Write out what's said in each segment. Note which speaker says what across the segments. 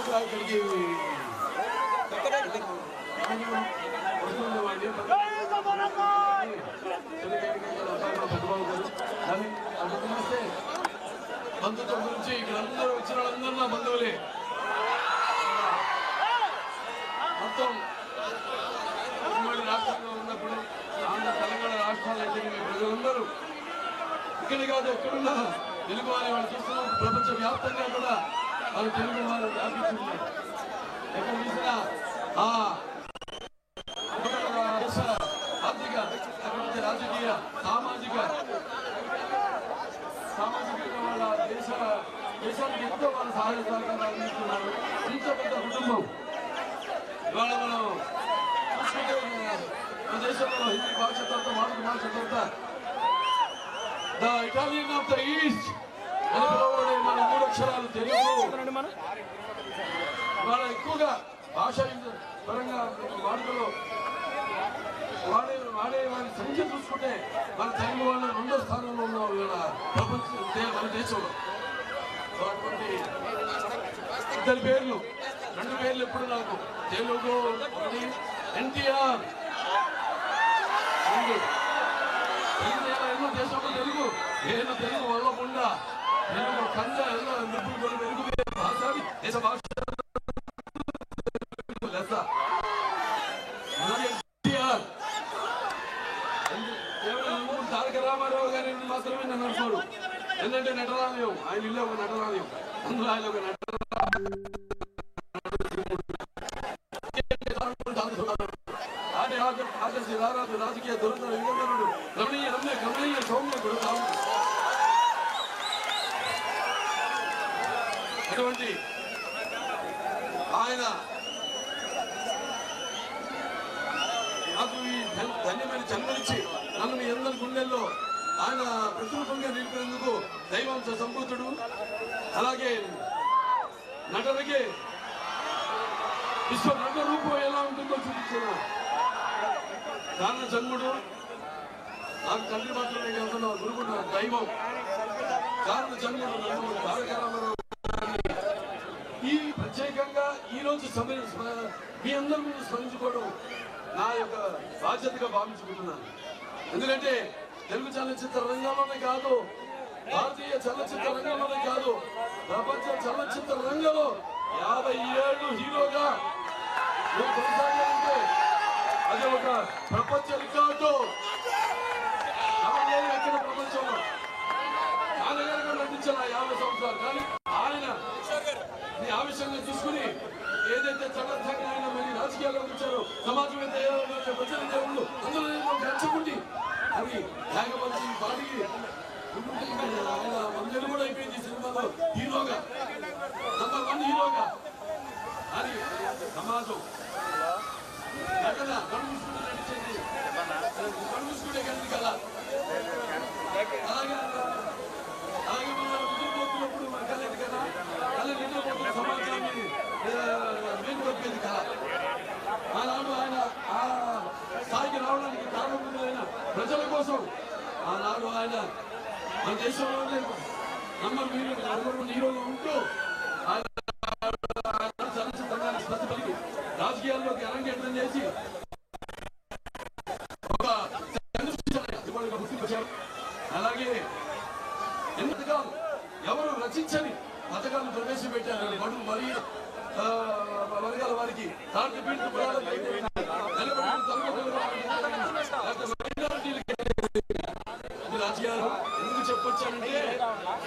Speaker 1: ఇక్కడికి బంధుత్వం గురించి ఇక్కడ అందరూ వచ్చిన వాళ్ళందరూ నా బంధువులే. మొత్తం ఉమ్మడి రాష్ట్రంలో ఉన్నప్పుడు ఆంధ్ర తెలంగాణ రాష్ట్రాలు అయితే ప్రజలందరూ ఇక్కడ కాదు ఎక్కడున్నా తెలుగు వారి వాళ్ళు చూస్తున్నాం. ప్రపంచ వ్యాప్తంగా కూడా వాళ్ళు తెలుగు వారు వ్యాపించున్నారు. ఎక్కడ చూసినా ఆర్థిక రాజకీయ సామాజికంగా వాళ్ళ దేశానికి ఎంతో వాళ్ళ సహాయ సహకారాలు అందిస్తున్నారు. ఇంత పెద్ద కుటుంబం ఇవాళ మనం చూసుకుంటే మన దేశంలో హిందీ భాష తర్వాత మాతృ భాష తర్వాత the Italian of the east అని పిలువబడే మన 3 అక్షరాలు తెలుగు ఇవాళ ఎక్కువగా భాష పరంగా వాడుకలో వాడే వారి సంఖ్య చూసుకుంటే మన తెలుగు వాళ్ళ 2వ స్థానంలో ఉన్నాం ఇవాళ మన దేశంలో. అటువంటి ఇద్దరు పేర్లు 2 పేర్లు ఎప్పుడు నాకు తెలుగు ఎన్టీఆర్ ఎన్నో దేశంలో తెలుగు నేను తెలుగు వల్లకుండా తెలుగు కంద ఎన్నో నిపుణులు తెలుగు భాష దేశ భాష లెస్స ఎన్టీఆర్ తారక రామారావు గారి మాత్రమే నన్ను అనుకోడు. ఎందుకంటే నటరాలయం ఆయన ఇల్లు ఒక నటరాలయం, అందులో ఆయన ఒక ఆదర్శి రారాజు రాజకీయ దురంత యుగంధరుడు రమణీయ రమ్య గమనీయ సౌమ్య కూడా అటువంటి ఆయన నాకు ఈ ధన్యమైన జన్మనిచ్చి నన్ను మీ అందరి గుండెల్లో ఆయన ప్రతిరూపంగా నిలిపేందుకు దైవాంశ సంభూతుడు. అలాగే నటనకి విశ్వ నట రూపం ఎలా ఉంటుందో చూపించిన కారణ జన్ముడు, నాకు తండ్రి మాత్రమే కాకుండా గురుకున్న దైవం కారణ జన్ముడు తారక రామారావు ఈ ప్రత్యేకంగా ఈరోజు మీ అందరి ముందు స్మరించుకోవడం నా యొక్క బాధ్యతగా భావించుకుంటున్నాను. ఎందుకంటే తెలుగు చలనచిత్ర రంగంలోనే కాదు, భారతీయ చలనచిత్ర రంగంలోనే కాదు, ప్రపంచ చలనచిత్ర రంగంలో 50 ఏళ్ళు హీరోగా కొనసాగాలంటే అది ఒక ప్రపంచ రికార్డు. ఎక్కడ ప్రపంచంలో నాన్నగారు నటించిన 50 సంవత్సరాలు కానీ ఆయన ఆవిషంగా తీసుకుని ఏదైతే చట్టంగా ఆయన మరి రాజకీయాల్లో వచ్చారో సమాజం ప్రజల దేవుళ్ళు అందులో గెలుచుకుంది అది త్యాగపరిచి వాటికి ఆయన అందరూ కూడా అయిపోయింది సినిమాలో హీరోగా నంబర్ 1 హీరోగా. అది సమాజం ఎక్కడ కడుగుసుకుంటే నడిచేది కడుగుసుకుంటే కలిసి కదా. అలాగే అలాగే మన నిద్రపోతున్నప్పుడు మన కలది కదా, అలా నిద్రపోతున్న సమాజాన్ని మేలుకొప్పేది కదా. ఆనాడు ఆయన ఆ స్థాయికి రావడానికి కారణమైన ప్రజల కోసం ఆనాడు ఆయన మన దేశంలోనే నంబర్ 1 హీరోగా ఉంటూ ఆయన చలనచిత్ర రంగానికి ప్రతిఫలికి రాజకీయాల్లోకి అరంగేట్రం చేసి ఒక గుర్తించారు. అలాగే ఎన్ని పథకాలు ఎవరు రచించని పథకాలను ప్రవేశపెట్టారు. బడుగు మరియు వర్గాల వారికి రాజకీయాలు ఎందుకు చెప్పొచ్చానంటే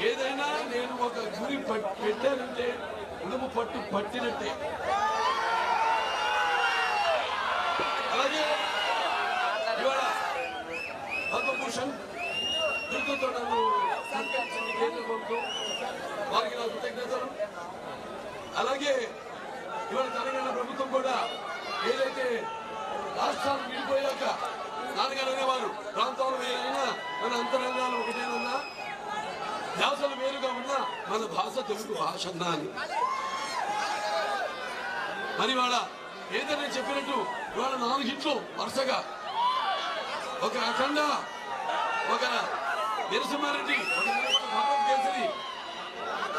Speaker 1: ఏదైనా నేను ఒక గురి పెట్టానంటే ఉడుము పట్టు పట్టినట్టే. అలాగే ఇవాళ పద్మభూషణ్ బిరుదుతో నన్ను సత్కరించింది కేంద్ర ప్రభుత్వం, వారికి నా కృతజ్ఞతలు. అలాగే ఇవాళ తెలంగాణ ప్రభుత్వం కూడా ఏదైతే రాష్ట్రాలు విడిపోయాక నాన్నగారు అనేవారు ప్రాంతాలు వేరైనా మన అంతరంగాలు ఒకటేనన్నా భాషలు వేరుగా ఉన్నా మన భాష తెలుగు భాష అన్నా అని. మరి ఇవాళ ఏదైనా చెప్పినట్టు ఇవాళ 4 హిట్లు వరుసగా, ఒక అఖండ, ఒక నరసింహారెడ్డి, భారత్ కేసరి,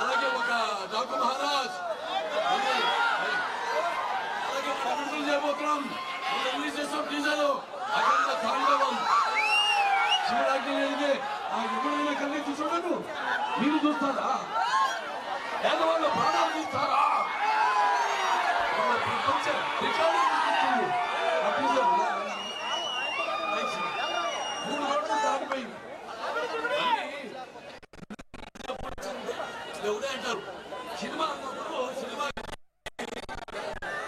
Speaker 1: అలాగే ఒక డాక్టర్ మహారాజ్, మీరు చూస్తారా? పేదవాళ్ళ ప్రాణాలు చూస్తారా? వాళ్ళ ప్రపంచ రికార్డు చూస్తుంది. మూడు గంటలు దాటిపోయింది. అంటారు సినిమా అన్నప్పుడు సినిమా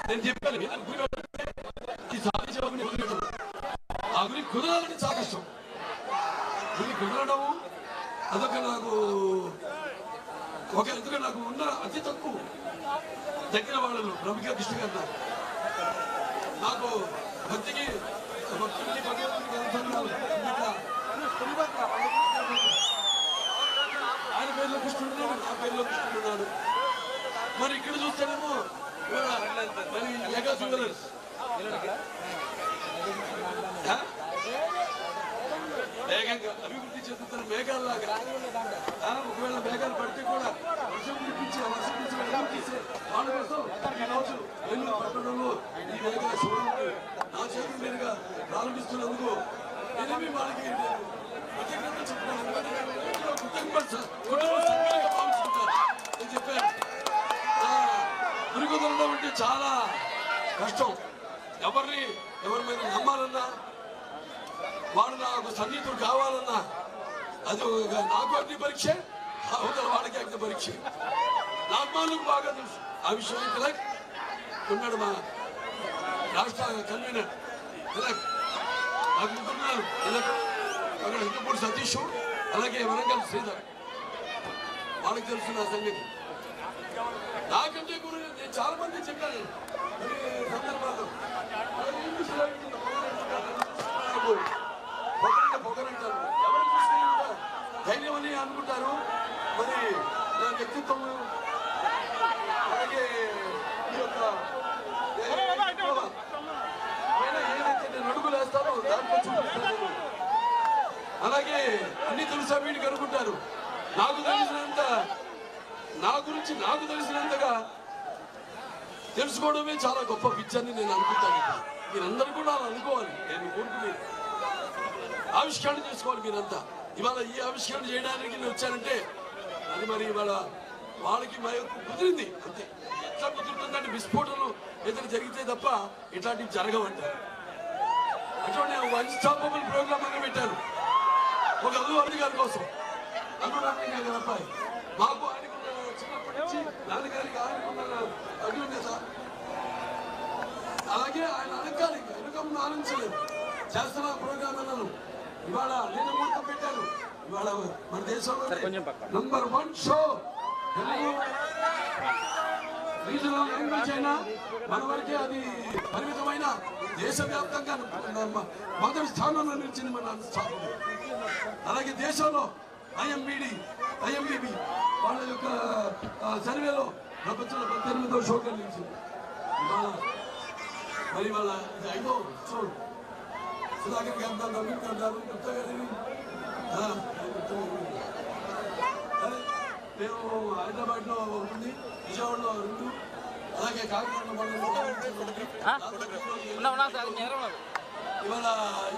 Speaker 1: నేను చెప్పాను ఈ సాధించే ఆ గురి కుదరాలని చాలా కష్టం. గురి కుదరడం అదొక నాకు ఎందుకంటే నాకు ఉన్న అతి తక్కువ దగ్గర వాళ్ళను రవిక కృష్ణ గారు నాకు భక్తికి ఆయన పేరులో కృష్ణుడు, నా పేరులో కృష్ణుడు ఉన్నాడు. మరి ఇక్కడ చూస్తేనేమో మరి మెగా జ్యువెలర్స్ వేగంగా అభివృద్ధి చెందుతున్న మేఘాల్లాగా ఒకవేళ మేఘాలు పడితే కూడా వర్షం కురిపించే వాళ్ళ కోసం ఈరోజు నెల్లూరు పట్టణంలో ఈ మేఘా శివుడిని నా చేతుల మీదుగా ప్రారంభిస్తున్నందుకు నేనేమి వాళ్ళకి ప్రత్యేకంగా చెప్తున్నాను. నేను చెప్పాను తిరుగుదలడం అంటే చాలా కష్టం. ఎవరి మీద నమ్మాలన్నా వాడు నాకు సన్నిహితుడు కావాలన్నా అది నాకు అగ్ని పరీక్ష, అవతల వాళ్ళకి అగ్ని పరీక్ష. నార్మాలకు బాగా తెలుసు ఆ విషయం. తిలక్ ఉన్నాడు మా రాష్ట్ర కన్వీనర్ తిలక్, నాకు ముగ్గురున్నారు. తిలక్ అక్కడ హిందూపూడి సతీష్, అలాగే వరంగల్ శ్రీధర్. వాళ్ళకి తెలుసు నా సంగతి. నాకంటే గురు నేను చాలా మంది చెప్పాను సందర్భాలు. పొగరంటారు, ఎవరు చూసినా ధైర్యం అని అనుకుంటారు. మరి నా వ్యక్తిత్వం అలాగే ఈ యొక్క ఏదైతే నేను అడుగులు వేస్తానో దాంట్లో చూపిస్తాను. అలాగే అన్ని తెలుసా వీడికి అనుకుంటారు. నాకు తెలిసినంత నా గురించి నాకు తెలిసినంతగా తెలుసుకోవడమే చాలా గొప్ప విద్యని నేను అనుకుంటాను. మీరందరూ కూడా అలా అనుకోవాలి. నేను కోరుకునేది ఆవిష్కరణ చేసుకోవాలి మీరంతా. ఇవాళ ఈ ఆవిష్కరణ చేయడానికి నేను వచ్చానంటే అది మరి ఇవాళ వాళ్ళకి కుదిరింది అంతే. ఎట్లా కుదురుతుందంటే విస్ఫోటనలు ఏదైనా జరిగితే తప్ప ఇట్లాంటివి జరగవంటారు. అటువంటి అన్స్టాపబుల్ ప్రోగ్రామ్ అని పెట్టారు ఒక అల్లు అర్జున్ గారి కోసం. అల్లు అర్జున్ గారి అబ్బాయి మాకు ఆయనకున్న చిన్నప్పటి నుంచి నాన్నగారికి ఆయనకున్న అభివృద్ధి. అలాగే ఆయన అనగాలి వెనుక ముందు ఆనందించలేదు. చేస్తున్న ప్రోగ్రామ్ అన్నాను. ఇవాళ నేను మొత్తం పెట్టాను. ఇవాళ మన దేశంలో #1 షో రీజనల్ లాంగ్వేజ్ అయినా మన వరకే అది పరిమితమైన దేశవ్యాప్తంగా మొదటి స్థానంలో నిలిచింది మన స్థానం. అలాగే దేశంలో ఐఎంబిబి వాళ్ళ యొక్క సర్వేలో ప్రపంచంలో 18వ షోగా నిలిచింది. ఇవాళ మరి వాళ్ళ 5వ షో సుధాకర్ గారు అంటారు, నవీన్ గారు అంటారు, గుప్తా గారిని మేము హైదరాబాద్లో ఉంది, విజయవాడలో 2, అలాగే కాకినాడలో ఇవాళ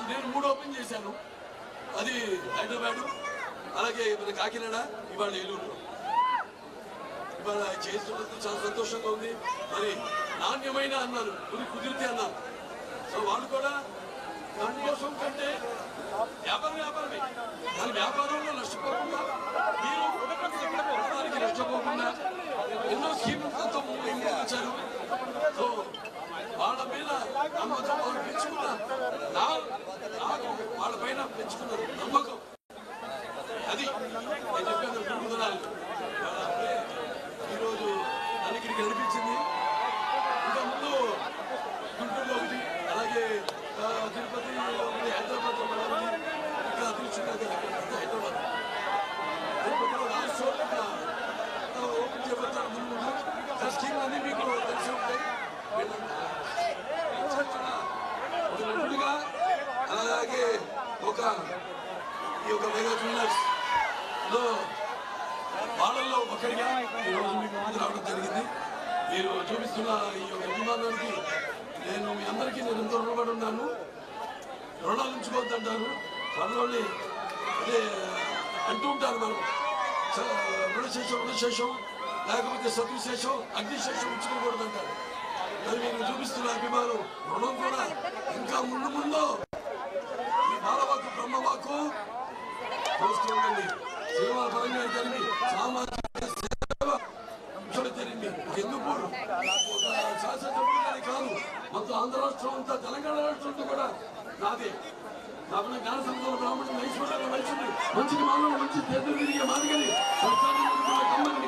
Speaker 1: నేను 3 ఓపెన్ చేశాను. అది హైదరాబాదు, అలాగే మన కాకినాడ, ఇవాళ ఏలూరులో. ఇవాళ చేస్తున్నందుకు చాలా సంతోషంగా ఉంది. మరి నాణ్యమైన అన్నారు, కుదిరితే అన్నారు. సో వాళ్ళు కూడా దానికోసం కంటే వ్యాపారమే దాని వ్యాపారంలో నష్టపోకుండా మీరు దానికి నష్టపోకుండా ఎన్నో స్కీములతో ముందుకొచ్చారు. సో వాళ్ళ మీద నమ్మకం వాళ్ళు పెంచుకున్న నాకు వాళ్ళ పైన పెంచుకున్న నమ్మకం అది నేను చెప్పాను. గురుదరాలు ఈరోజు నన్ను నడిపించింది. ఇంకా ముందు గుంటూరులో ఒకటి, అలాగే తిరుపతి, హైదరాబాద్, ఇంకా అదృష్టంగా హైదరాబాద్ తిరుపతిలో లాస్ట్ ఓపెన్ చేయబోతాను. ముందు స్కీమ్ అన్ని మీకు తెలిసి ఉంటాయి. ఒక నటుడుగా అలాగే ఈ యొక్క మెగా జ్యువెలర్స్ లో వాళ్ళల్లో ఒకరిగా ఈరోజు మీకు ముందు రావడం జరిగింది. మీరు చూపిస్తున్న ఈ యొక్క అభిమానానికి నేను మీ అందరికీ నేను ఎంతో రుణపడి ఉన్నాను. రుణాలు ఉంచుకోవద్దంటారు త్వరలోనే, అదే అంటూ ఉంటారు మనం రుణశేషం లేకపోతే సద్విశేషం అగ్నిశేషం ఉంచుకోకూడదు అంటారు. మరి మీరు చూపిస్తున్న అభిమానం రుణం కూడా ఇంకా ముందు ఈ బాలవాకు బ్రహ్మవాకు చూస్తుండండి. సినిమా పరంగా జరిగి సామాజిక సేవ జరిగింది. ఎందుకు ఒక శాసనసభ్యులని కాదు, మొత్తం ఆంధ్ర రాష్ట్రం అంతా తెలంగాణ రాష్ట్రంతో కూడా నాదే కాబట్టి జ్ఞాన సంపద బ్రాహ్మణుడు ఐశ్వర్యాల వయసుని మంచికి మానవుడు మంచి చేతులు తిరిగే మాదిగని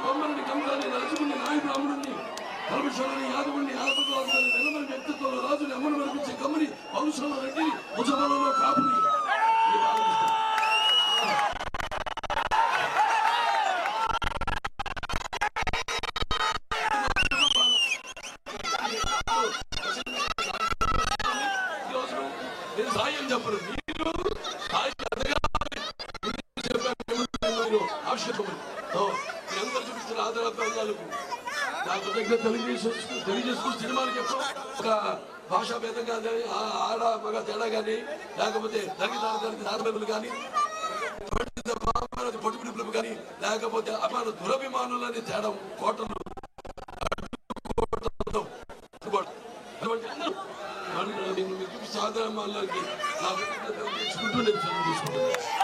Speaker 1: కొమ్మరిని కమ్మరాన్ని నరచుకుని నాయ బ్రాహ్మణుడిని కల్మషాలని యాదవుడిని ఆపదవాదులని వెలమని వ్యక్తిత్వంలో రాజుని అమ్మను మరిపించే కమ్మని పౌరుషంలో రెడ్డిని ముసబలలో కాపుని సాయం చెప్పరు. అందరూ చూపిస్తున్న ఆధారాలకు నా కృతజ్ఞత తెలియజేసుకుని సినిమాలకి ఎప్పుడు ఒక భాషా భేదం కానీ ఆడ మగ తేడా కానీ లేకపోతే తల్లిదండ్రులకి దారిబెదులు కానీ పొట్టి పిలుపులు కానీ లేకపోతే అభిమాన దురభిమానులని తేడా కోటలు చూపిస్తే ఆధారాలకి నా కృతజ్ఞత తీసుకుంటూ నేను తీసుకుంటున్నాను.